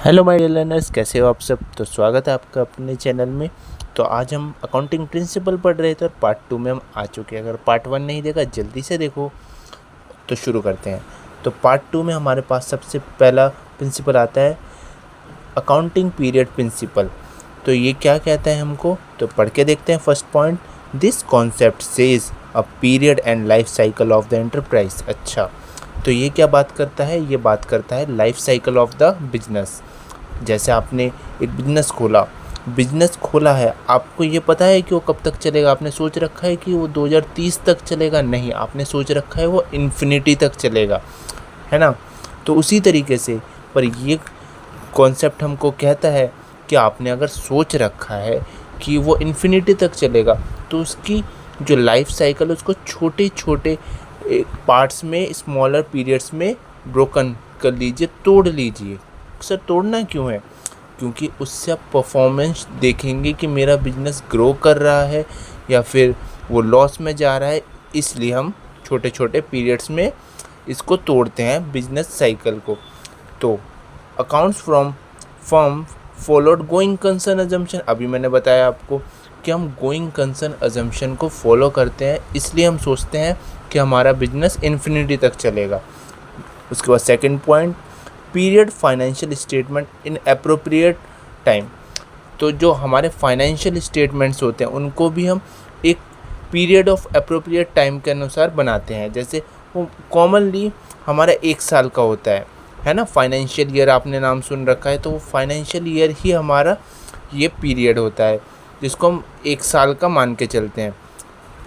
Hello my dear learners, कैसे हो आप सब। तो स्वागत है आपका अपने चैनल में। तो आज हम अकाउंटिंग प्रिंसिपल पढ़ रहे थे और पार्ट 2 में हम आ चुके हैं। अगर पार्ट 1 नहीं देखा जल्दी से देखो। तो शुरू करते हैं। तो पार्ट 2 में हमारे पास सबसे पहला प्रिंसिपल आता है अकाउंटिंग पीरियड प्रिंसिपल। तो ये क्या कहता है हमको, तो पढ़ के देखते हैं। First point, this concept says a period and life cycle of the enterprise. अच्छा, तो ये क्या बात करता है, ये बात करता है life cycle of the business. जैसे आपने एक बिजनेस खोला है, आपको ये पता है कि वो कब तक चलेगा। आपने सोच रखा है कि वो 2030 तक चलेगा, नहीं, आपने सोच रखा है वो इन्फिनिटी तक चलेगा, है ना। तो उसी तरीके से पर ये कॉन्सेप्ट हमको कहता है कि आपने अगर सोच रखा है कि वो इन्फिनिटी तक चलेगा, तो उसकी जो लाइफ साइकिल है उसको छोटे छोटे पार्ट्स में, स्मॉलर पीरियड्स में ब्रोकन कर लीजिए, तोड़ लीजिए। सर तोड़ना क्यों है? क्योंकि उससे आप परफॉर्मेंस देखेंगे कि मेरा बिजनेस ग्रो कर रहा है या फिर वो लॉस में जा रहा है। इसलिए हम छोटे छोटे पीरियड्स में इसको तोड़ते हैं, बिजनेस साइकिल को। तो accounts from firm followed going concern assumption. अभी मैंने बताया आपको कि हम गोइंग कंसर्न अजम्पशन को फॉलो करते हैं, इसलिए हम सोचते हैं कि हमारा बिजनेस इन्फिनिटी तक चलेगा। उसके बाद second point, period financial statement in appropriate time. तो जो हमारे फाइनेंशियल स्टेटमेंट्स होते हैं उनको भी हम एक पीरियड ऑफ अप्रोप्रिएट टाइम के अनुसार बनाते हैं। जैसे वो कॉमनली हमारा 1 साल का होता है ना। फाइनेंशियल ईयर आपने नाम सुन रखा है, तो वो फाइनेंशियल ईयर ही हमारा ये पीरियड होता है जिसको हम 1 साल का मान के चलते हैं।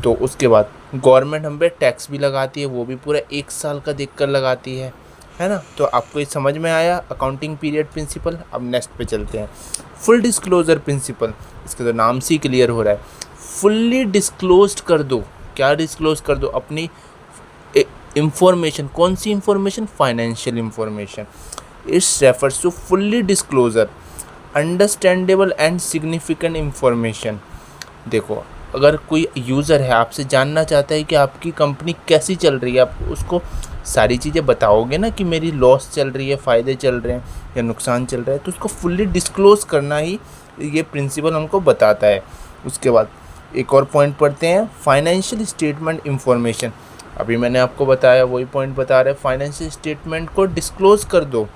तो उसके बाद गवर्नमेंट हम पे टैक्स भी लगाती है, वो भी पूरा 1 साल का देख कर लगाती है ना। तो आपको ये समझ में आया अकाउंटिंग पीरियड प्रिंसिपल। अब नेक्स्ट पे चलते हैं, फुल डिस्क्लोजर प्रिंसिपल। इसका तो नाम से ही क्लियर हो रहा है, फुल्ली डिस्क्लोज कर दो। क्या डिस्क्लोज कर दो? अपनी इंफॉर्मेशन। कौन सी information? Financial information. It's refers to fully disclosure understandable and significant information. देखो, अगर कोई यूज़र है आपसे जानना चाहता है कि आपकी कंपनी कैसी चल रही है, आप उसको सारी चीज़ें बताओगे ना कि मेरी लॉस चल रही है, फ़ायदे चल रहे हैं या नुकसान चल रहा है, तो उसको फुल्ली डिस्क्लोज करना ही ये प्रिंसिपल हमको बताता है। उसके बाद एक और पॉइंट पढ़ते हैं, फाइनेंशियल स्टेटमेंट इंफॉर्मेशन। अभी मैंने आपको बताया, वही पॉइंट बता रहे हैं, फाइनेंशियल स्टेटमेंट को डिस्क्लोज कर दो,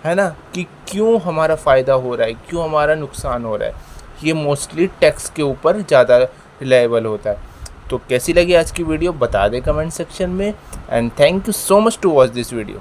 है ना, कि क्यों हमारा फ़ायदा हो रहा है, क्यों हमारा नुकसान हो रहा है। ये मोस्टली टैक्स के ऊपर ज़्यादा रिलायबल होता है। तो कैसी लगी आज की वीडियो बता दें कमेंट सेक्शन में। And thank you so much to watch this video.